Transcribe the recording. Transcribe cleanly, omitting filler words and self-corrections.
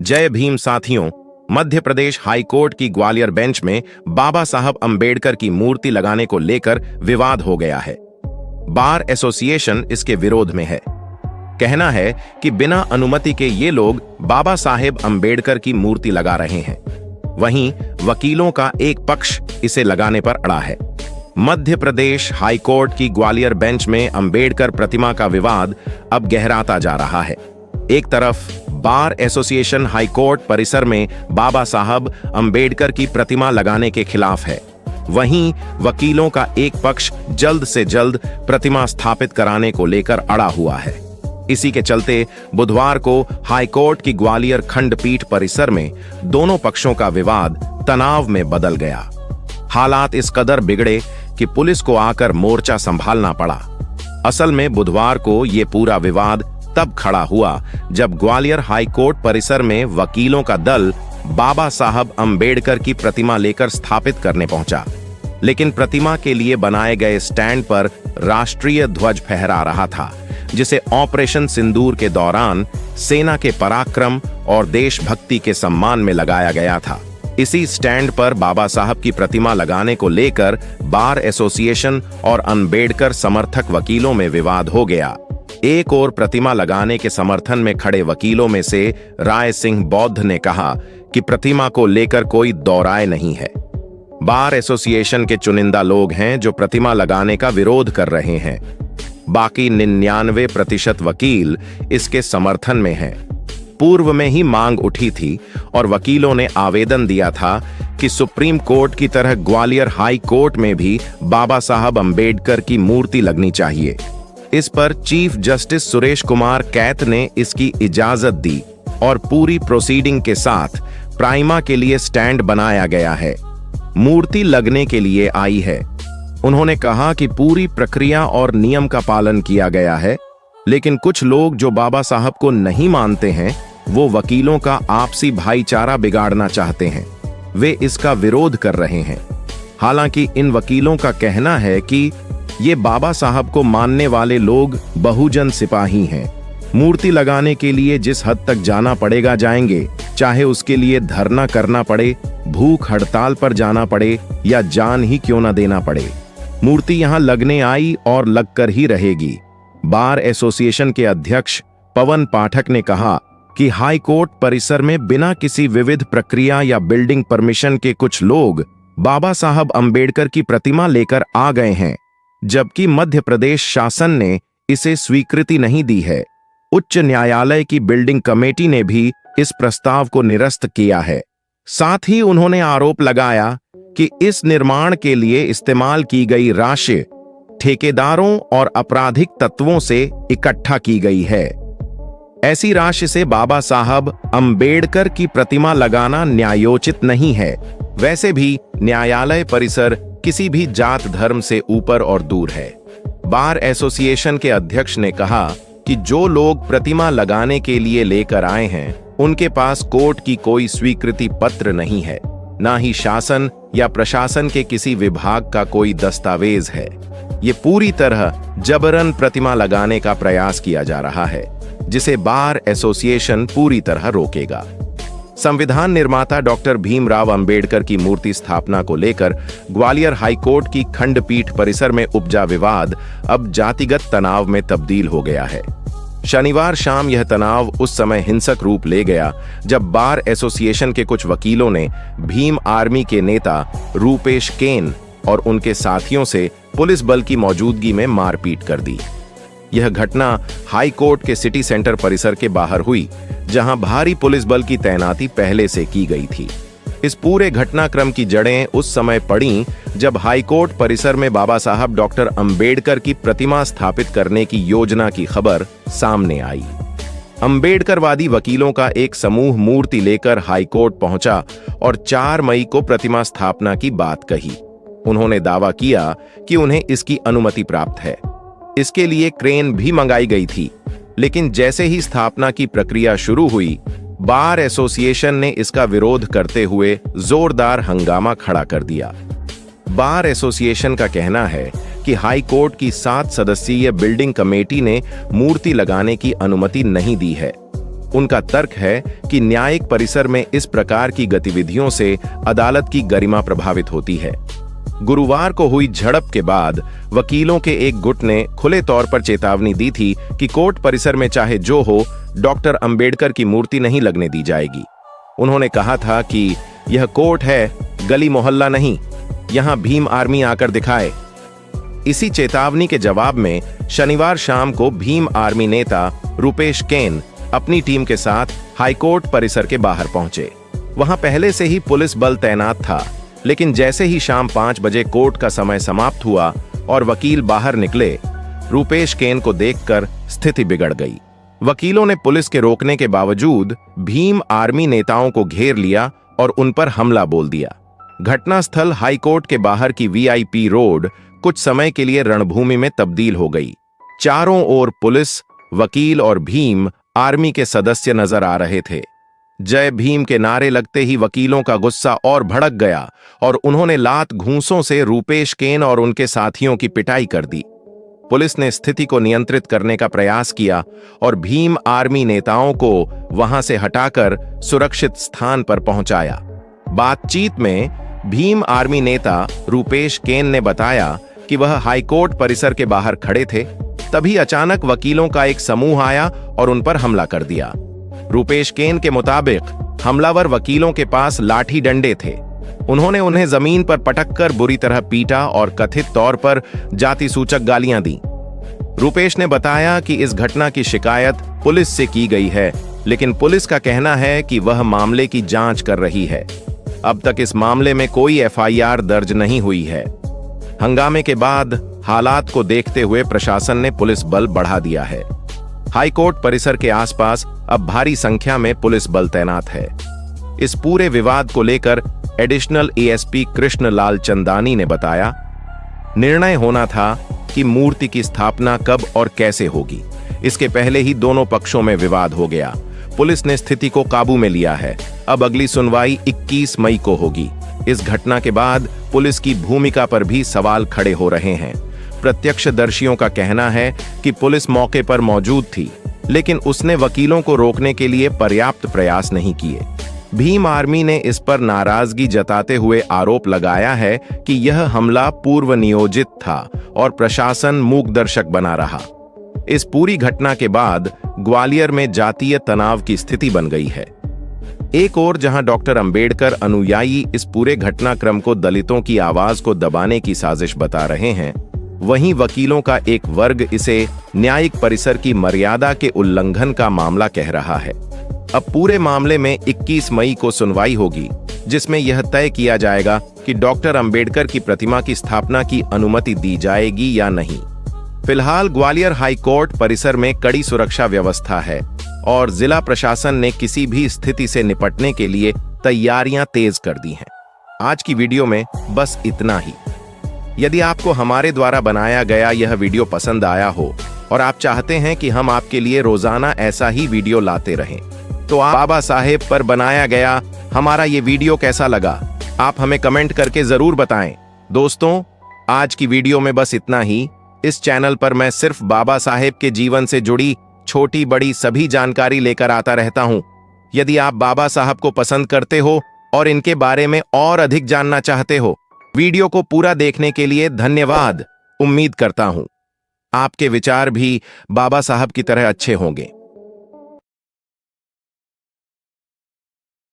जय भीम साथियों। Madhya Pradesh high court की ग्वालियर बेंच में बाबा साहब अंबेडकर की मूर्ति लगाने को लेकर विवाद हो गया है। बार एसोसिएशन इसके विरोध में है। कहना है कि बिना अनुमति के ये लोग बाबा साहेब अंबेडकर की मूर्ति लगा रहे हैं। वहीं वकीलों का एक पक्ष इसे लगाने पर अड़ा है। मध्य प्रदेश हाई कोर्ट की ग्वालियर बेंच में अंबेडकर प्रतिमा का विवाद अब गहराता जा रहा है। एक तरफ बार एसोसिएशन हाई कोर्ट परिसर में बाबा साहब अंबेडकर की प्रतिमा लगाने के खिलाफ है, वहीं वकीलों का एक पक्ष जल्द से जल्द प्रतिमा स्थापित कराने को लेकर अड़ा हुआ है। इसी के चलते बुधवार को हाई कोर्ट की ग्वालियर खंडपीठ परिसर में दोनों पक्षों का विवाद तनाव में बदल गया। हालात इस कदर बिगड़े कि पुलिस को आकर मोर्चा संभालना पड़ा। असल में बुधवार को यह पूरा विवाद तब खड़ा हुआ जब ग्वालियर हाई कोर्ट परिसर में वकीलों का दल बाबा साहब अंबेडकर की प्रतिमा लेकर स्थापित करने पहुंचा, लेकिन प्रतिमा के लिए बनाए गए स्टैंड पर राष्ट्रीय ध्वज फहरा रहा था, जिसे ऑपरेशन सिंदूर के दौरान सेना के पराक्रम और देशभक्ति के सम्मान में लगाया गया था। इसी स्टैंड पर बाबा साहब की प्रतिमा लगाने को लेकर बार एसोसिएशन और अंबेडकर समर्थक वकीलों में विवाद हो गया। एक और प्रतिमा लगाने के समर्थन में खड़े वकीलों में से राय सिंह बौद्ध ने कहा कि प्रतिमा को लेकर कोई दो राय नहीं है। बार एसोसिएशन के चुनिंदा लोग हैं जो प्रतिमा लगाने का विरोध कर रहे हैं। बाकी 99% वकील इसके समर्थन में हैं। पूर्व में ही मांग उठी थी और वकीलों ने आवेदन दिया था कि सुप्रीम कोर्ट की तरह ग्वालियर हाई कोर्ट में भी बाबा साहब अंबेडकर की मूर्ति लगनी चाहिए। इस पर चीफ जस्टिस सुरेश कुमार कैत ने इसकी इजाजत दी और पूरी प्रोसीडिंग के साथ प्राइमा के लिए स्टैंड बनाया गया है। मूर्ति लगने के लिए आई है। उन्होंने कहा कि पूरी प्रक्रिया और नियम का पालन किया गया है, लेकिन कुछ लोग जो बाबा साहब को नहीं मानते हैं वो वकीलों का आपसी भाईचारा बिगाड़ना चाहते हैं। वे इसका विरोध कर रहे हैं। हालांकि इन वकीलों का कहना है कि ये बाबा साहब को मानने वाले लोग बहुजन सिपाही हैं। मूर्ति लगाने के लिए जिस हद तक जाना पड़ेगा जाएंगे, चाहे उसके लिए धरना करना पड़े, भूख हड़ताल पर जाना पड़े या जान ही क्यों ना देना पड़े। मूर्ति यहां लगने आई और लगकर ही रहेगी। बार एसोसिएशन के अध्यक्ष पवन पाठक ने कहा कि हाई कोर्ट परिसर में बिना किसी विविध प्रक्रिया या बिल्डिंग परमिशन के कुछ लोग बाबा साहब अंबेडकर की प्रतिमा लेकर आ गए हैं, जबकि मध्य प्रदेश शासन ने इसे स्वीकृति नहीं दी है। उच्च न्यायालय की बिल्डिंग कमेटी ने भी इस प्रस्ताव को निरस्त किया है। साथ ही उन्होंने आरोप लगाया कि इस निर्माण के लिए इस्तेमाल की गई राशि ठेकेदारों और आपराधिक तत्वों से इकट्ठा की गई है। ऐसी राशि से बाबा साहब अंबेडकर की प्रतिमा लगाना न्यायोचित नहीं है। वैसे भी न्यायालय परिसर किसी भी जात धर्म से ऊपर और दूर है। बार एसोसिएशन के अध्यक्ष ने कहा कि जो लोग प्रतिमा लगाने के लिए लेकर आए हैं उनके पास कोर्ट की कोई स्वीकृति पत्र नहीं है, ना ही शासन या प्रशासन के किसी विभाग का कोई दस्तावेज है। ये पूरी तरह जबरन प्रतिमा लगाने का प्रयास किया जा रहा है, जिसे बार एसोसिएशन पूरी तरह रोकेगा। संविधान निर्माता डॉक्टर भीमराव अंबेडकर की मूर्ति स्थापना को लेकर ग्वालियर हाई कोर्ट की खंडपीठ परिसर में उपजा विवाद अब जातिगत तनाव में तब्दील हो गया है। शनिवार शाम यह तनाव उस समय हिंसक रूप ले गया जब बार एसोसिएशन के कुछ वकीलों ने भीम आर्मी के नेता रूपेश केन और उनके साथियों से पुलिस बल की मौजूदगी में मारपीट कर दी। यह घटना हाई कोर्ट के सिटी सेंटर परिसर के बाहर हुई, जहां भारी पुलिस बल की तैनाती पहले से की गई थी। इस पूरे घटनाक्रम की जड़ें उस समय पड़ी जब हाई कोर्ट परिसर में बाबा साहब डॉक्टर अंबेडकर की प्रतिमा स्थापित करने की योजना की खबर सामने आई। अंबेडकरवादी वकीलों का एक समूह मूर्ति लेकर हाई कोर्ट पहुंचा और 4 मई को प्रतिमा स्थापना की बात कही। उन्होंने दावा किया कि उन्हें इसकी अनुमति प्राप्त है। इसके लिए क्रेन भी मंगाई गई थी, लेकिन जैसे ही स्थापना की प्रक्रिया शुरू हुई, बार एसोसिएशन ने इसका विरोध करते हुए जोरदार हंगामा खड़ा कर दिया। बार एसोसिएशन का कहना है कि हाई कोर्ट की 7 सदस्यीय बिल्डिंग कमेटी ने मूर्ति लगाने की अनुमति नहीं दी है। उनका तर्क है कि न्यायिक परिसर में इस प्रकार की गतिविधियों से अदालत की गरिमा प्रभावित होती है। गुरुवार को हुई झड़प के बाद वकीलों के एक गुट ने खुले तौर पर चेतावनी दी थी कि कोर्ट परिसर में चाहे जो हो, डॉक्टर अंबेडकर की मूर्ति नहीं लगने दी जाएगी। उन्होंने कहा था कि यह कोर्ट है, गली मोहल्ला नहीं, यहां भीम आर्मी आकर दिखाए। इसी चेतावनी के जवाब में शनिवार शाम को भीम आर्मी नेता रूपेश केन अपनी टीम के साथ हाईकोर्ट परिसर के बाहर पहुंचे। वहां पहले से ही पुलिस बल तैनात था, लेकिन जैसे ही शाम 5 बजे कोर्ट का समय समाप्त हुआ और वकील बाहर निकले, रूपेश केन को देखकर स्थिति बिगड़ गई। वकीलों ने पुलिस के रोकने के बावजूद भीम आर्मी नेताओं को घेर लिया और उन पर हमला बोल दिया। घटनास्थल हाईकोर्ट के बाहर की वीआईपी रोड कुछ समय के लिए रणभूमि में तब्दील हो गई। चारों ओर पुलिस, वकील और भीम आर्मी के सदस्य नजर आ रहे थे। जय भीम के नारे लगते ही वकीलों का गुस्सा और भड़क गया और उन्होंने लात घूंसों से रूपेश केन और उनके साथियों की पिटाई कर दी। पुलिस ने स्थिति को नियंत्रित करने का प्रयास किया और भीम आर्मी नेताओं को वहां से हटाकर सुरक्षित स्थान पर पहुंचाया। बातचीत में भीम आर्मी नेता रूपेश केन ने बताया कि वह हाईकोर्ट परिसर के बाहर खड़े थे, तभी अचानक वकीलों का एक समूह आया और उन पर हमला कर दिया। रूपेश केन के मुताबिक हमलावर वकीलों के पास लाठी डंडे थे। उन्होंने उन्हें जमीन पर पटककर बुरी तरह पीटा और कथित तौर पर जाति सूचक गालियां दी। रूपेश ने बताया कि इस घटना की शिकायत पुलिस से की गई है, लेकिन पुलिस का कहना है कि वह मामले की जांच कर रही है। अब तक इस मामले में कोई एफआईआर दर्ज नहीं हुई है। हंगामे के बाद हालात को देखते हुए प्रशासन ने पुलिस बल बढ़ा दिया है। हाईकोर्ट परिसर के आसपास अब भारी संख्या में पुलिस बल तैनात है। इस पूरे विवाद को लेकर एडिशनल एएसपी कृष्ण लाल चंदानी ने बताया, निर्णय होना था कि मूर्ति की स्थापना कब और कैसे होगी। इसके पहले ही दोनों पक्षों में विवाद हो गया। पुलिस ने स्थिति को काबू में लिया है। अब अगली सुनवाई 21 मई को होगी। इस घटना के बाद पुलिस की भूमिका पर भी सवाल खड़े हो रहे हैं। प्रत्यक्षदर्शियों का कहना है कि पुलिस मौके पर मौजूद थी, लेकिन उसने वकीलों को रोकने के लिए पर्याप्त प्रयास नहीं किए। भीम आर्मी ने इस पर नाराजगी जताते हुए आरोप लगाया है कि यह हमला पूर्व नियोजित था और प्रशासन मूकदर्शक बना रहा। इस पूरी घटना के बाद ग्वालियर में जातीय तनाव की स्थिति बन गई है। एक ओर जहां डॉक्टर अंबेडकर अनुयायी इस पूरे घटनाक्रम को दलितों की आवाज को दबाने की साजिश बता रहे हैं, वहीं वकीलों का एक वर्ग इसे न्यायिक परिसर की मर्यादा के उल्लंघन का मामला कह रहा है। अब पूरे मामले में 21 मई को सुनवाई होगी, जिसमें यह तय किया जाएगा कि डॉक्टर अंबेडकर की प्रतिमा की स्थापना की अनुमति दी जाएगी या नहीं। फिलहाल ग्वालियर हाईकोर्ट परिसर में कड़ी सुरक्षा व्यवस्था है और जिला प्रशासन ने किसी भी स्थिति से निपटने के लिए तैयारियां तेज कर दी हैं। आज की वीडियो में बस इतना ही। यदि आपको हमारे द्वारा बनाया गया यह वीडियो पसंद आया हो और आप चाहते हैं कि हम आपके लिए रोजाना ऐसा ही वीडियो लाते रहें, तो आप बाबा साहेब पर बनाया गया हमारा ये वीडियो कैसा लगा, आप हमें कमेंट करके जरूर बताएं। दोस्तों, आज की वीडियो में बस इतना ही। इस चैनल पर मैं सिर्फ बाबा साहेब के जीवन से जुड़ी छोटी बड़ी सभी जानकारी लेकर आता रहता हूं। यदि आप बाबा साहब को पसंद करते हो और इनके बारे में और अधिक जानना चाहते हो, वीडियो को पूरा देखने के लिए धन्यवाद। उम्मीद करता हूं आपके विचार भी बाबा साहब की तरह अच्छे होंगे।